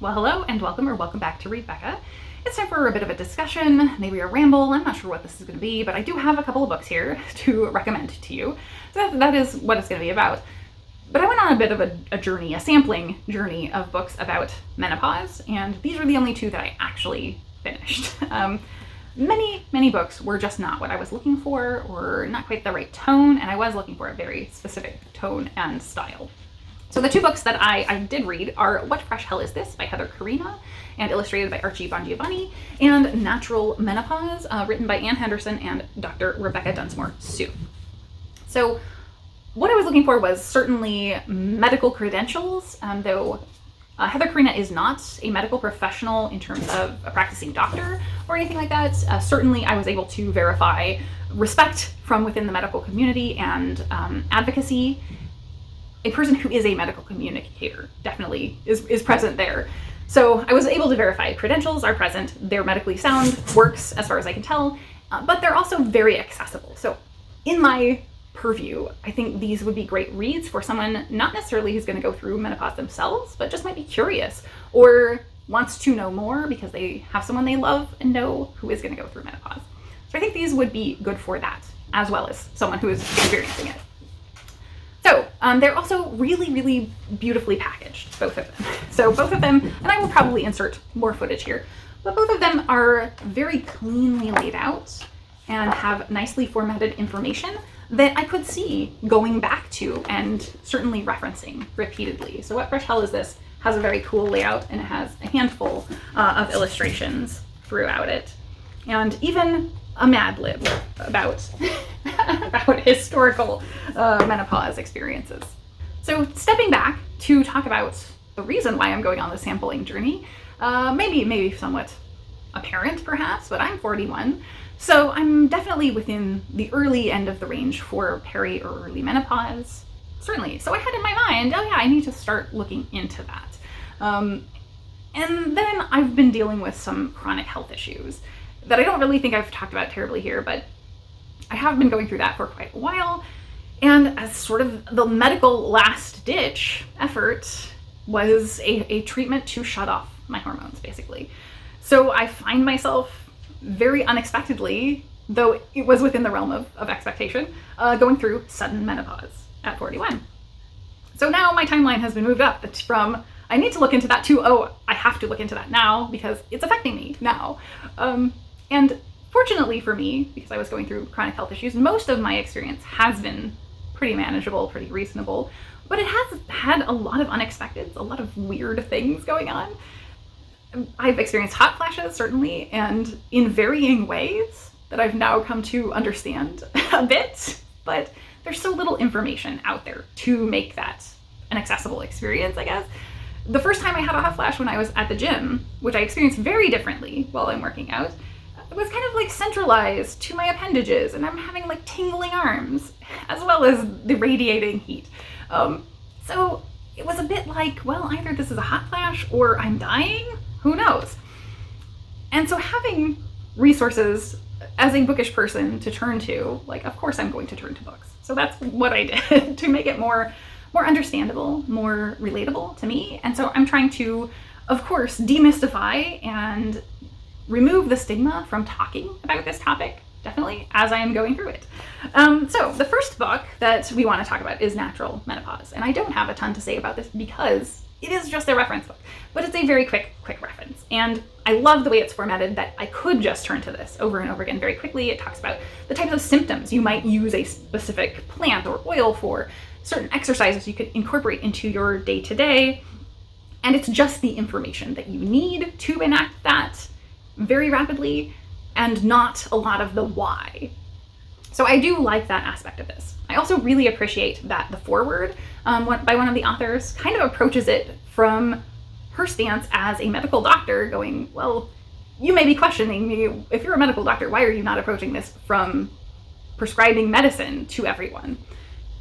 Well, hello and welcome back to Read Becca. It's time for a bit of a discussion, maybe a ramble. I'm not sure what this is going to be, but I do have a couple of books here to recommend to you. So that is what it's going to be about. But I went on a bit of a journey, a sampling journey of books about menopause, and these are the only two that I actually finished. Many books were just not what I was looking for, or not quite the right tone, and I was looking for a very specific tone and style. So the two books that I did read are What Fresh Hell Is This by Heather Carina and illustrated by Archie Bongiovanni, and Natural Menopause, written by Ann Henderson and Dr. Rebecca Dunsmore Sue. So what I was looking for was certainly medical credentials, though Heather Carina is not a medical professional in terms of a practicing doctor or anything like that. Certainly I was able to verify respect from within the medical community and advocacy. A person who is a medical communicator definitely is present there. So I was able to verify credentials are present, they're medically sound, works as far as I can tell, but they're also very accessible. So in my purview, I think these would be great reads for someone not necessarily who's going to go through menopause themselves, but just might be curious or wants to know more because they have someone they love and know who is going to go through menopause. So I think these would be good for that, as well as someone who is experiencing it. So they're also really beautifully packaged, both of them. So both of them, and I will probably insert more footage here, but both of them are very cleanly laid out and have nicely formatted information that I could see going back to and certainly referencing repeatedly. So What Fresh Hell Is This has a very cool layout, and it has a handful of illustrations throughout it, and even a Mad Lib about historical menopause experiences. So stepping back to talk about the reason why I'm going on the sampling journey, maybe somewhat apparent perhaps, but I'm 41, so I'm definitely within the early end of the range for peri or early menopause, certainly. So I had in my mind, oh yeah, I need to start looking into that. And then I've been dealing with some chronic health issues that I don't really think I've talked about terribly here, but I have been going through that for quite a while. And as sort of the medical last ditch effort was a treatment to shut off my hormones, basically. So I find myself very unexpectedly, though it was within the realm of expectation, going through sudden menopause at 41. So now my timeline has been moved up from I need to look into that to, oh, I have to look into that now because it's affecting me now. And fortunately for me, because I was going through chronic health issues, most of my experience has been pretty manageable, pretty reasonable, but it has had a lot of unexpected, a lot of weird things going on. I've experienced hot flashes, certainly, and in varying ways that I've now come to understand a bit, but there's so little information out there to make that an accessible experience, I guess. The first time I had a hot flash when I was at the gym, which I experienced very differently while I'm working out, it was kind of like centralized to my appendages, and I'm having like tingling arms, as well as the radiating heat. So it was a bit like, well, either this is a hot flash or I'm dying, who knows? And so having resources as a bookish person to turn to, like, of course I'm going to turn to books. So that's what I did to make it more understandable, more relatable to me. And so I'm trying to, of course, demystify and remove the stigma from talking about this topic, definitely, as I am going through it. So the first book that we want to talk about is Natural Menopause. And I don't have a ton to say about this because it is just a reference book, but it's a very quick reference. And I love the way it's formatted that I could just turn to this over and over again very quickly. It talks about the types of symptoms you might use a specific plant or oil for, certain exercises you could incorporate into your day-to-day. And it's just the information that you need to enact that very rapidly, and not a lot of the why. So I do like that aspect of this. I also really appreciate that the foreword by one of the authors kind of approaches it from her stance as a medical doctor, going, well, you may be questioning me, if you're a medical doctor, why are you not approaching this from prescribing medicine to everyone?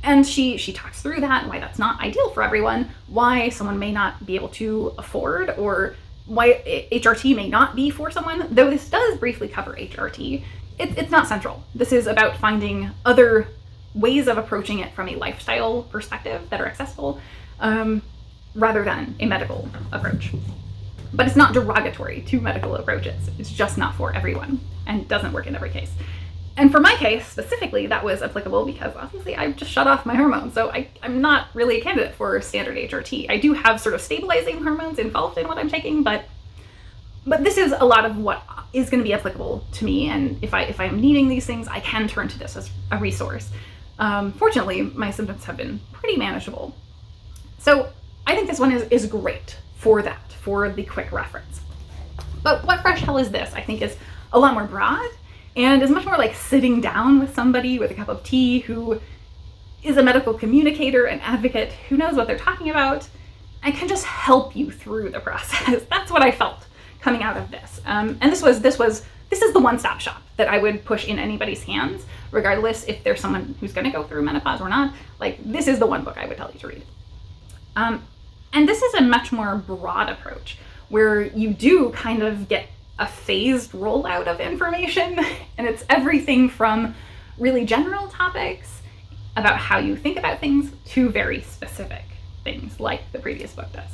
And she talks through that, why that's not ideal for everyone, why someone may not be able to afford, or why HRT may not be for someone, though this does briefly cover HRT. It's not central. This is about finding other ways of approaching it from a lifestyle perspective that are accessible, rather than a medical approach. but it's not derogatory to medical approaches. It's just not for everyone and doesn't work in every case. And for my case specifically, that was applicable because obviously I've just shut off my hormones. So I'm not really a candidate for standard HRT. I do have sort of stabilizing hormones involved in what I'm taking, but this is a lot of what is going to be applicable to me. And if I'm needing these things, I can turn to this as a resource. Fortunately, my symptoms have been pretty manageable. So I think this one is great for that, for the quick reference. But what fresh hell is this? I think is a lot more broad and is much more like sitting down with somebody with a cup of tea who is a medical communicator, an advocate who knows what they're talking about, and can just help you through the process. That's what I felt coming out of this. And this is the one-stop shop that I would push in anybody's hands, regardless if there's someone who's going to go through menopause or not. Like, this is the one book I would tell you to read. And this is a much more broad approach where you do kind of get a phased rollout of information, and it's everything from really general topics about how you think about things to very specific things like the previous book does.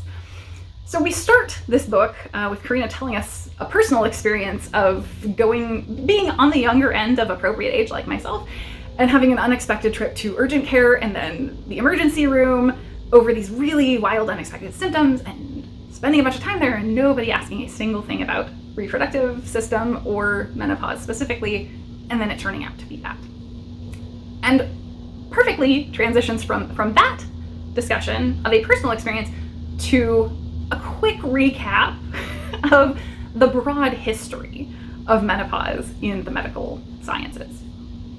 So we start this book with Karina telling us a personal experience of being on the younger end of appropriate age like myself and having an unexpected trip to urgent care and then the emergency room over these really wild unexpected symptoms and spending a bunch of time there and nobody asking a single thing about reproductive system or menopause specifically, and then it turning out to be that. And perfectly transitions from that discussion of a personal experience to a quick recap of the broad history of menopause in the medical sciences.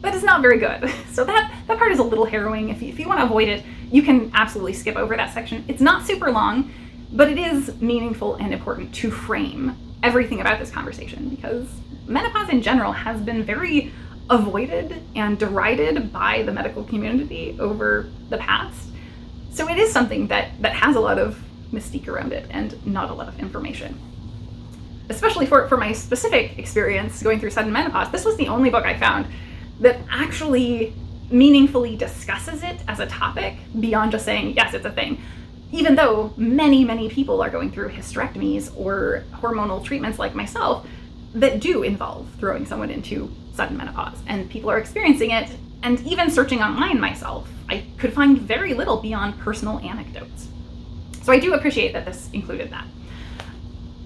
That is not very good. So that part is a little harrowing. If you want to avoid it, you can absolutely skip over that section. It's not super long, but it is meaningful and important to frame everything about this conversation because menopause in general has been very avoided and derided by the medical community over the past. So it is something that has a lot of mystique around it and not a lot of information. Especially for my specific experience going through sudden menopause, this was the only book I found that actually meaningfully discusses it as a topic beyond just saying, yes, it's a thing. Even though many people are going through hysterectomies or hormonal treatments like myself that do involve throwing someone into sudden menopause, and people are experiencing it, and even searching online myself, I could find very little beyond personal anecdotes. So I do appreciate that this included that.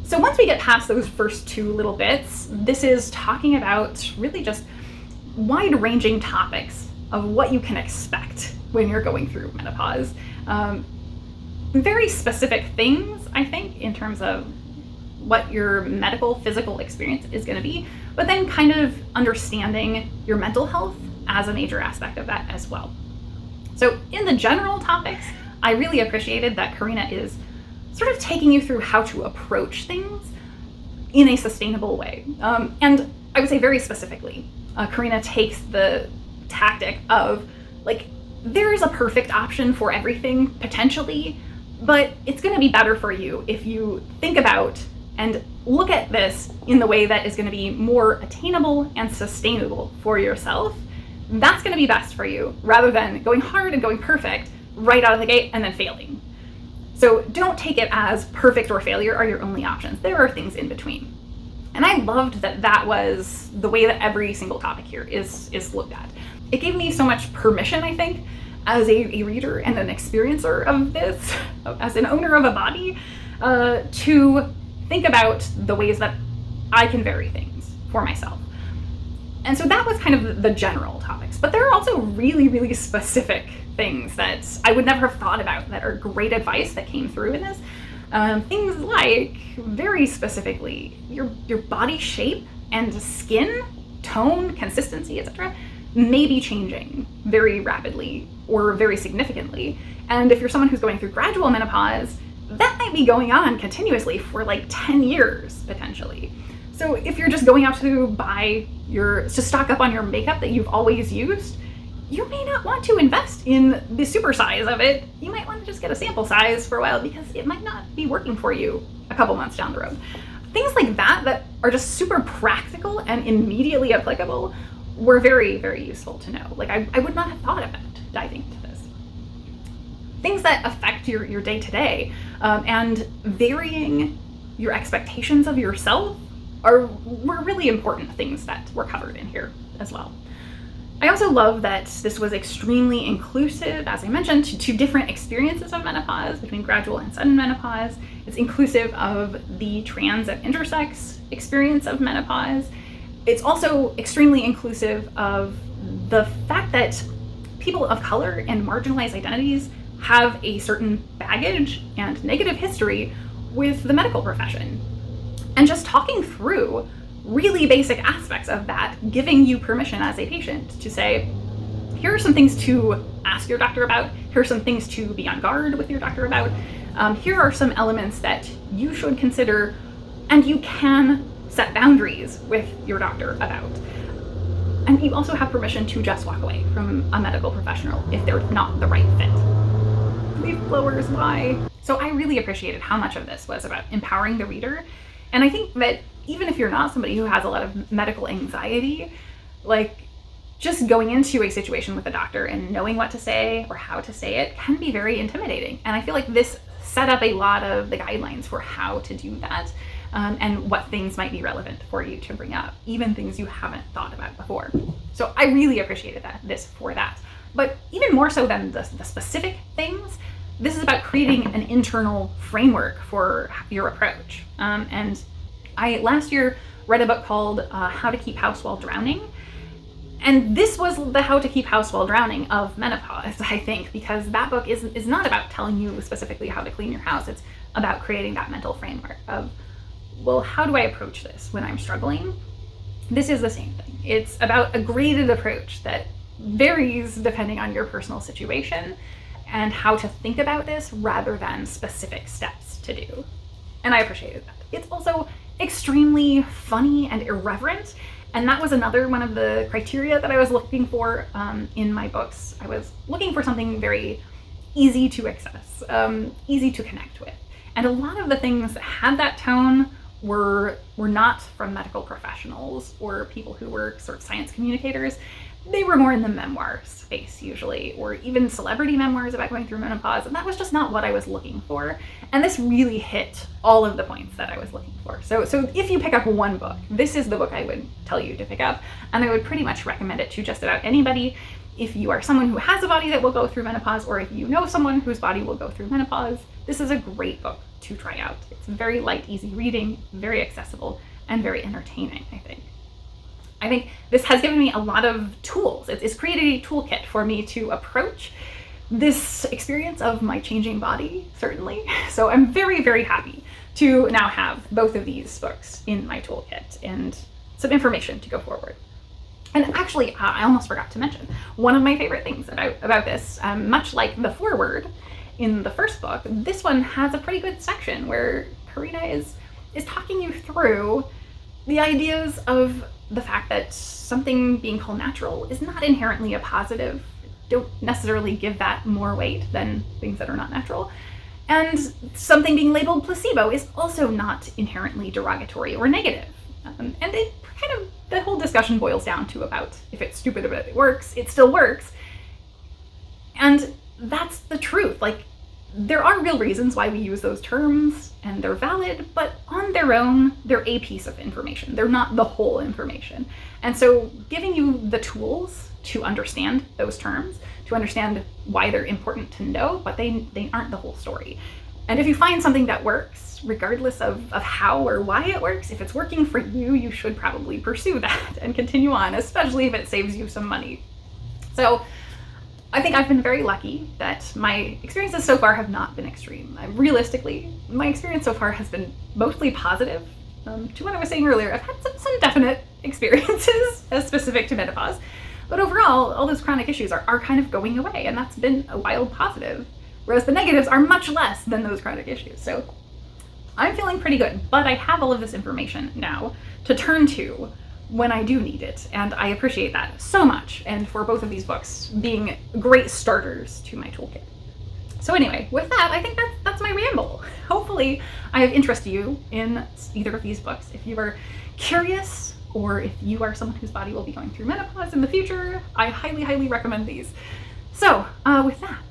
So once we get past those first two little bits, this is talking about really just wide-ranging topics of what you can expect when you're going through menopause. Very specific things, I think, in terms of what your medical, physical experience is going to be, but then kind of understanding your mental health as a major aspect of that as well. So in the general topics, I really appreciated that Karina is sort of taking you through how to approach things in a sustainable way. And I would say very specifically, Karina takes the tactic of, like, there is a perfect option for everything, potentially, but it's going to be better for you if you think about and look at this in the way that is going to be more attainable and sustainable for yourself. That's going to be best for you, rather than going hard and going perfect right out of the gate and then failing. So don't take it as perfect or failure are your only options. There are things in between. And I loved that was the way that every single topic here is looked at. It gave me so much permission, I think, as a reader and an experiencer of this, as an owner of a body, to think about the ways that I can vary things for myself. And so that was kind of the general topics, but there are also really specific things that I would never have thought about that are great advice that came through in this. Things like, very specifically, your body shape and skin tone, consistency, etc. may be changing very rapidly or very significantly. And if you're someone who's going through gradual menopause, that might be going on continuously for like 10 years, potentially. So if you're just going out to stock up on your makeup that you've always used, you may not want to invest in the super size of it. You might want to just get a sample size for a while because it might not be working for you a couple months down the road. Things like that are just super practical and immediately applicable were very useful to know. Like I would not have thought about diving into this. Things that affect your day-to-day and varying your expectations of yourself were really important things that were covered in here as well. I also love that this was extremely inclusive, as I mentioned, to different experiences of menopause, between gradual and sudden menopause. It's inclusive of the trans and intersex experience of menopause. It's also extremely inclusive of the fact that people of color and marginalized identities have a certain baggage and negative history with the medical profession. And just talking through really basic aspects of that, giving you permission as a patient to say, here are some things to ask your doctor about, here are some things to be on guard with your doctor about, here are some elements that you should consider and you can set boundaries with your doctor about. And you also have permission to just walk away from a medical professional if they're not the right fit. Leaf blowers, why? So I really appreciated how much of this was about empowering the reader. And I think that even if you're not somebody who has a lot of medical anxiety, like just going into a situation with a doctor and knowing what to say or how to say it can be very intimidating. And I feel like this set up a lot of the guidelines for how to do that, and what things might be relevant for you to bring up, even things you haven't thought about before. So I really appreciated this for that. But even more so than the specific things, this is about creating an internal framework for your approach. And I last year read a book called How to Keep House While Drowning. And this was the How to Keep House While Drowning of menopause, I think, because that book is not about telling you specifically how to clean your house. It's about creating that mental framework of, well, how do I approach this when I'm struggling? This is the same thing. It's about a graded approach that varies depending on your personal situation and how to think about this rather than specific steps to do. And I appreciated that. It's also extremely funny and irreverent. And that was another one of the criteria that I was looking for in my books. I was looking for something very easy to access, easy to connect with. And a lot of the things that had that tone were not from medical professionals or people who were sort of science communicators. They were more in the memoir space usually, or even celebrity memoirs about going through menopause, and that was just not what I was looking for. And this really hit all of the points that I was looking for. So if you pick up one book, this is the book I would tell you to pick up, and I would pretty much recommend it to just about anybody. If you are someone who has a body that will go through menopause, or if you know someone whose body will go through menopause, this is a great book to try out. It's very light, easy reading, very accessible, and very entertaining, I think. I think this has given me a lot of tools. It's created a toolkit for me to approach this experience of my changing body, certainly. So I'm very, very happy to now have both of these books in my toolkit and some information to go forward. And actually, I almost forgot to mention, one of my favorite things about this, much like the foreword in the first book, this one has a pretty good section where Karina is talking you through the ideas of the fact that something being called natural is not inherently a positive. Don't necessarily give that more weight than things that are not natural. And something being labeled placebo is also not inherently derogatory or negative. And it kind of, the whole discussion boils down to about if it's stupid but it works, it still works. And that's the truth. Like, there are real reasons why we use those terms, and they're valid, but on their own, they're a piece of information. They're not the whole information. And so giving you the tools to understand those terms, to understand why they're important to know, but they aren't the whole story. And if you find something that works, regardless of how or why it works, if it's working for you, you should probably pursue that and continue on, especially if it saves you some money. So I think I've been very lucky that my experiences so far have not been extreme. Realistically, my experience so far has been mostly positive. To what I was saying earlier, I've had some definite experiences as specific to menopause, but overall, all those chronic issues are kind of going away, and that's been a wild positive, whereas the negatives are much less than those chronic issues. So I'm feeling pretty good, but I have all of this information now to turn to when I do need it, and I appreciate that so much, and for both of these books being great starters to my toolkit. So anyway, with that, I think that's my ramble. Hopefully I have interested you in either of these books. If you are curious, or if you are someone whose body will be going through menopause in the future, I highly, highly recommend these. So with that,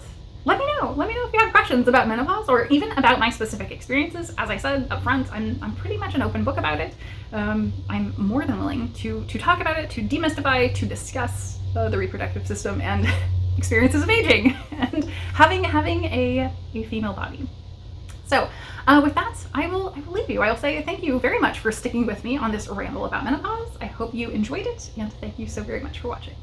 let me know know. Let me know if you have questions about menopause or even about my specific experiences. As I said up front, I'm pretty much an open book about it. I'm more than willing to talk about it, to demystify, to discuss the reproductive system and experiences of aging and having a female body. So with that, I will leave you. I will say thank you very much for sticking with me on this ramble about menopause. I hope you enjoyed it, and thank you so very much for watching.